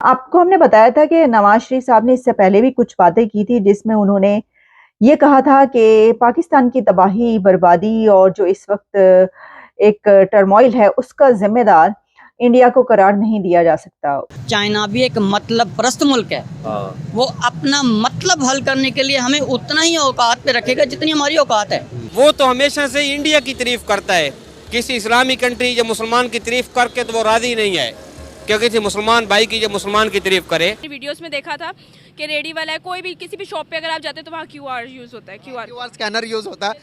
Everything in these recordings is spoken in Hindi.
आपको हमने बताया था कि नवाज शरीफ साहब ने इससे पहले भी कुछ बातें की थी जिसमें उन्होंने ये कहा था कि पाकिस्तान की तबाही, बर्बादी और जो इस वक्त एक टर्मोइल है उसका जिम्मेदार इंडिया को करार नहीं दिया जा सकता। चाइना भी एक मतलब परस्त मुल्क है। वो अपना मतलब हल करने के लिए हमें उतना ही औकात पे रखेगा जितनी हमारी औकात है। वो तो हमेशा से इंडिया की तारीफ करता है, किसी इस्लामी कंट्री या मुसलमान की तारीफ करके तो वो राजी नहीं है क्योंकि किसी मुसलमान भाई की जो मुसलमान की तारीफ करे। वीडियोस में देखा था कि रेडी वाला है, कोई भी किसी भी शॉप पे अगर आप जाते हैं तो वहाँ क्यूआर यूज होता है, क्यूआर स्कैनर यूज होता है।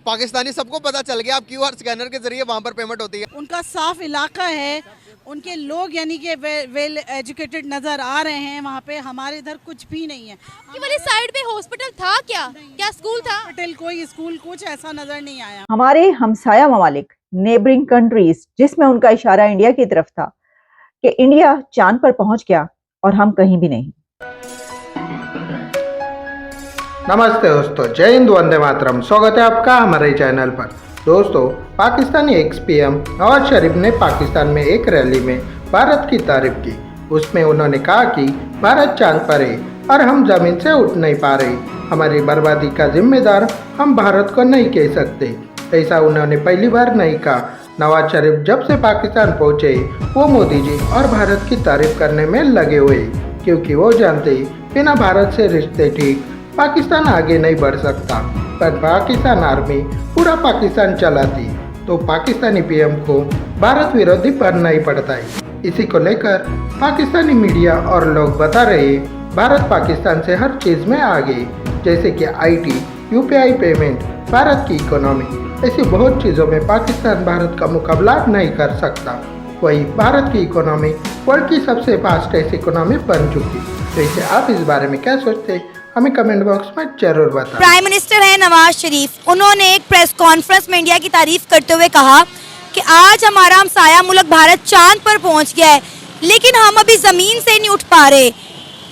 पाकिस्तानी सबको पता चल गया, आप क्यूआर स्कैनर के जरिए वहाँ पर पेमेंट होती है। उनका साफ इलाका है, उनके लोग यानी कि वेल एजुकेटेड नजर आ रहे हैं वहाँ पे। हमारे इधर कुछ भी नहीं है। कि वाली साइड पे हॉस्पिटल था क्या स्कूल था? हॉस्पिटल, कोई स्कूल, कुछ ऐसा नजर नहीं आया। हमारे हमसाया ममालिक, नेबरिंग कंट्रीज, जिसमें उनका इशारा इंडिया की तरफ था कि इंडिया चांद पर पहुंच गया और हम कहीं भी नहीं। नमस्ते दोस्तों, जय हिंद, वंदे मातरम। स्वागत है आपका हमारे चैनल पर। दोस्तों, पाकिस्तानी एक्स पीएम नवाज शरीफ ने पाकिस्तान में एक रैली में भारत की तारीफ की। उसमें उन्होंने कहा कि भारत चांद पर है और हम जमीन से उठ नहीं पा रहे। हमारी बर्बादी का जिम्मेदार हम भारत को नहीं कह सकते। ऐसा उन्होंने पहली बार नहीं कहा। नवाज शरीफ जब से पाकिस्तान पहुंचे वो मोदी जी और भारत की तारीफ करने में लगे हुए, क्योंकि वो जानते बिना भारत से रिश्ते ठीक पाकिस्तान आगे नहीं बढ़ सकता। पर पाकिस्तान आर्मी पूरा पाकिस्तान चलाती तो पाकिस्तानी पीएम को भारत विरोधी बनना ही पड़ता है। इसी को लेकर पाकिस्तानी मीडिया और लोग बता रहे भारत पाकिस्तान से हर चीज़ में आगे, जैसे कि आईटी, यूपीआई पेमेंट, भारत की इकोनॉमी, ऐसी बहुत चीज़ों में पाकिस्तान भारत का मुकाबला नहीं कर सकता। वही भारत की इकोनॉमी वर्ल्ड की सबसे फास्टेस्ट इकोनॉमी बन चुकी। तो इसे आप इस बारे में क्या सोचते हैं, हमें कमेंट बॉक्स में जरूर बताएं। प्राइम मिनिस्टर है नवाज शरीफ, उन्होंने एक प्रेस कॉन्फ्रेंस में इंडिया की तारीफ करते हुए कहा कि आज हमारा हमसाया मुल्क भारत चांद पर पहुंच गया है, लेकिन हम अभी जमीन से नहीं उठ पा रहे।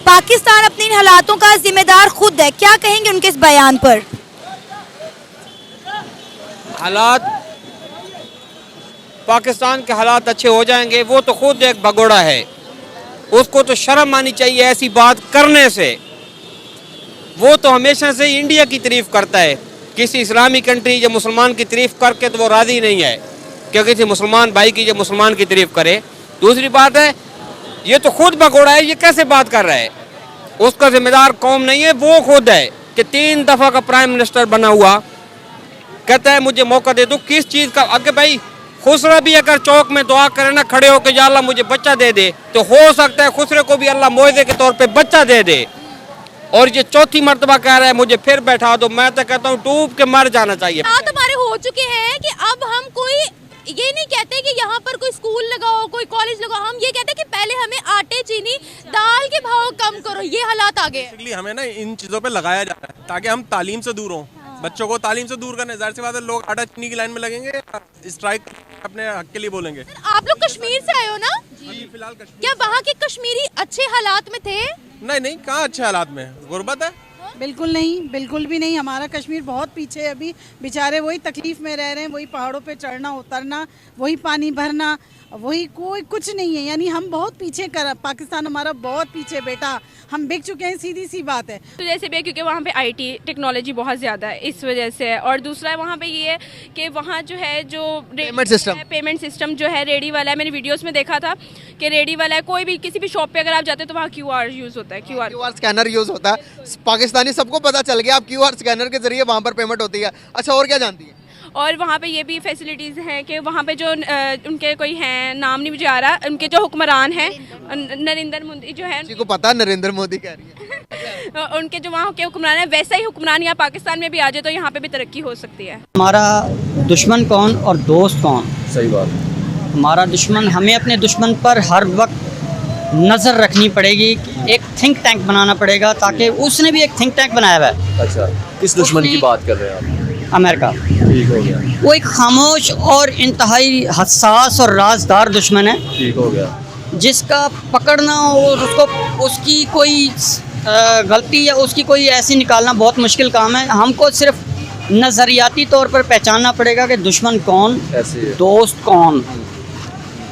पाकिस्तान अपने इन हालातों का जिम्मेदार खुद है। क्या कहेंगे उनके इस बयान पर? हालात पाकिस्तान के हालात अच्छे हो जाएंगे, वो तो खुद एक भगोड़ा है, उसको तो शर्म आनी चाहिए ऐसी बात करने से। वो तो हमेशा से इंडिया की तारीफ करता है, किसी इस्लामी कंट्री या मुसलमान की तारीफ करके तो वो राजी नहीं है क्योंकि किसी मुसलमान भाई की जो मुसलमान की तारीफ करे। दूसरी बात है, ये तो खुद भगोड़ा है, ये कैसे बात कर रहा है? उसका जिम्मेदार कौम नहीं है, वो खुद है कि 3 दफ़ा का प्राइम मिनिस्टर बना हुआ, कहता है मुझे मौका दे दो। किस चीज़ का? अगर भाई खुसरा भी अगर चौक में दुआ करे ना खड़े होकर, या अल्लाह मुझे बच्चा दे दे, तो हो सकता है खुसरे को भी अल्लाह मुआवजे के तौर पे बच्चा दे दे। और ये चौथी मर्तबा कह रहा है मुझे फिर बैठा दो। मैं तो कहता हूँ डूब के मर जाना चाहिए। हमारे हो चुके हैं कि अब हम कोई ये नहीं कहते कि यहाँ पर कोई स्कूल लगाओ, कोई कॉलेज लगाओ। हम ये कहते हैं कि पहले हमें आटे, चीनी, दाल के भाव कम करो। ये हालात आ गए। हमें ना इन चीज़ों पे लगाया जाता है ताकि हम तालीम से दूर हों। बच्चों को तालीम से दूर करने, जाहिर सी बात है लोग आटा चीनी की लाइन में लगेंगे, स्ट्राइक अपने हक के लिए बोलेंगे। आप लोग कश्मीर से आए हो ना? जी, फिलहाल कश्मीर। क्या वहाँ के कश्मीरी अच्छे हालात में थे? नहीं, कहाँ अच्छे हालात में, गुर्बत है। बिल्कुल नहीं, बिल्कुल भी नहीं। हमारा कश्मीर बहुत पीछे है अभी। बेचारे वही तकलीफ में रह रहे हैं, वही पहाड़ों पे चढ़ना उतरना, वही पानी भरना, वही कोई कुछ नहीं है। यानी हम बहुत पीछे कर, पाकिस्तान हमारा बहुत पीछे बेटा, हम बिक चुके हैं, सीधी सी बात है। तो जैसे भी क्योंकि वहाँ पे आईटी टेक्नोलॉजी बहुत ज़्यादा है, इस वजह से है। और दूसरा वहाँ पे ये है कि वहाँ जो है जो पेमेंट सिस्टम जो है रेडी वाला है। मैंने वीडियोस में देखा था कि रेडी वाला है, कोई भी किसी भी शॉप पे अगर आप जाते हैं तो वहाँ क्यूआर यूज होता है, क्यूआर स्कैनर यूज होता है। पाकिस्तानी सबको पता चल गया, आप क्यूआर स्कैनर के जरिए वहाँ पर पेमेंट होती है। अच्छा, और क्या जानती है? और वहाँ पे ये भी फैसिलिटीज़ हैं कि वहाँ पे जो उनके कोई हैं, नाम नहीं मुझे आ रहा, उनके जो हुक्मरान हैं, नरेंद्र मोदी जो है, को पता नरेंद्र मोदी कह रही है उनके जो वहाँ के हुक्मरान हैं, वैसा ही हुक्मरान यहाँ पाकिस्तान में भी आ जाए तो यहाँ पे भी तरक्की हो सकती है। हमारा दुश्मन कौन और दोस्त कौन? सही बात। हमारा दुश्मन, हमें अपने दुश्मन पर हर वक्त नज़र रखनी पड़ेगी। एक थिंक टैंक बनाना पड़ेगा, ताकि उसने भी एक थिंक टैंक बनाया हुआ है। अच्छा, किस दुश्मन की बात कर रहे हैं आप? अमेरिका। ठीक हो गया। वो एक खामोश और इंतहाई हसास और राजदार दुश्मन है। ठीक हो गया। जिसका पकड़ना और उसको उसकी कोई गलती या उसकी कोई ऐसी निकालना बहुत मुश्किल काम है। हमको सिर्फ नज़रियाती तौर पर पहचानना पड़ेगा कि दुश्मन कौन, दोस्त कौन।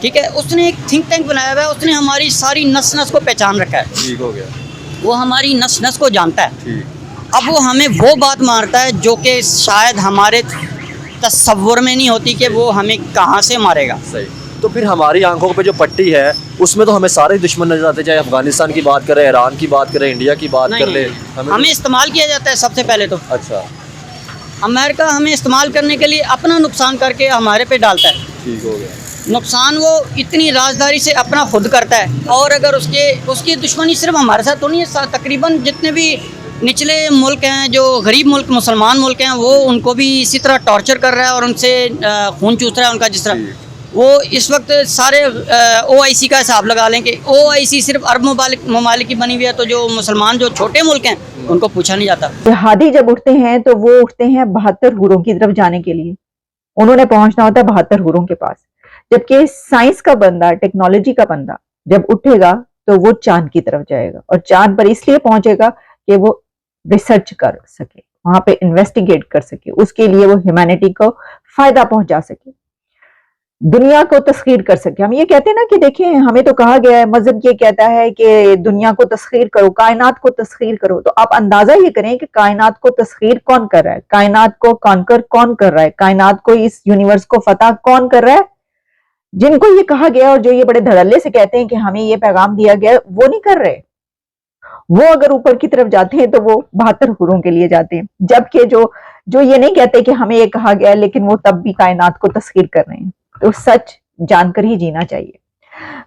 ठीक है, उसने एक थिंक टैंक बनाया हुआ है, उसने हमारी सारी नस नस को पहचान रखा है। ठीक हो गया। वो हमारी नस नस को जानता है। ठीक। अब वो हमें वो बात मारता है जो कि शायद हमारे तस्वुर में नहीं होती कि वो हमें कहाँ से मारेगा। सही। तो फिर हमारी आंखों पे जो पट्टी है उसमें तो हमें सारे दुश्मन नजर आते, चाहे अफगानिस्तान की बात करें, ईरान की बात करें, इंडिया की बात कर ले, हमें इस्तेमाल किया जाता है सबसे पहले तो। अच्छा। अमेरिका हमें इस्तेमाल करने के लिए अपना नुकसान करके हमारे पे डालता है। ठीक हो गया। नुकसान वो इतनी राजदारी से अपना खुद करता है, और अगर उसकी दुश्मनी सिर्फ हमारे साथ तो नहीं है, तकरीबन जितने भी निचले मुल्क हैं, जो गरीब मुल्क, मुसलमान मुल्क हैं, वो उनको भी इसी तरह टॉर्चर कर रहा है और उनसे खून चूस रहा है उनका। जिस तरह वो इस वक्त सारे OIC का हिसाब लगा लें कि OIC सिर्फ अरब ममालिक की बनी हुई है, तो जो मुसलमान जो छोटे मुल्क हैं उनको पूछा नहीं जाता। हादी जब उठते हैं तो वो उठते हैं 72 हुरों की तरफ जाने के लिए, उन्होंने पहुंचना होता है 72 हुरों के पास। जबकि साइंस का बंदा, टेक्नोलॉजी का बंदा जब उठेगा तो वो चांद की तरफ जाएगा, और चांद पर इसलिए पहुंचेगा कि वो रिसर्च कर सके, वहां पे इन्वेस्टिगेट कर सके, उसके लिए वो ह्यूमैनिटी को फायदा पहुंचा सके, दुनिया को तस्खीर कर सके। हम ये कहते हैं ना कि देखिए, हमें तो कहा गया है, मजहब ये कहता है कि दुनिया को तस्खीर करो, कायनात को तस्खीर करो। तो आप अंदाजा ये करें कि कायनात को तस्खीर कौन कर रहा है, कायनात को कॉन्कर कौन कर रहा है, कायनात को, इस यूनिवर्स को फतह कौन कर रहा है। जिनको ये कहा गया और जो ये बड़े धड़ल्ले से कहते हैं कि हमें ये पैगाम दिया गया, वो नहीं कर रहे। वो अगर ऊपर की तरफ जाते हैं तो वो 72 हुरों के लिए जाते हैं, जबकि जो ये नहीं कहते कि हमें ये कहा गया, लेकिन वो तब भी कायनात को तस्खीर कर रहे हैं। तो सच जानकर ही जीना चाहिए।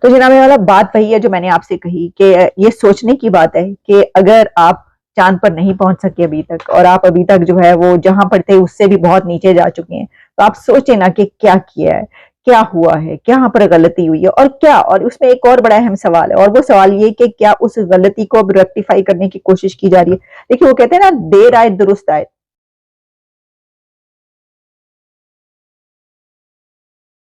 तो जनाब वाला बात वही है जो मैंने आपसे कही कि ये सोचने की बात है कि अगर आप चांद पर नहीं पहुंच सके अभी तक, और आप अभी तक जो है वो जहां पर थे उससे भी बहुत नीचे जा चुके हैं, तो आप सोचें ना कि क्या किया है, क्या हुआ है, क्या पर गलती हुई है, और क्या, और उसमें एक और बड़ा अहम सवाल है, और वो सवाल ये कि क्या उस गलती को अब रेक्टिफाई करने की कोशिश की जा रही है। देखिए, वो कहते हैं ना, देर आए दुरुस्त आए।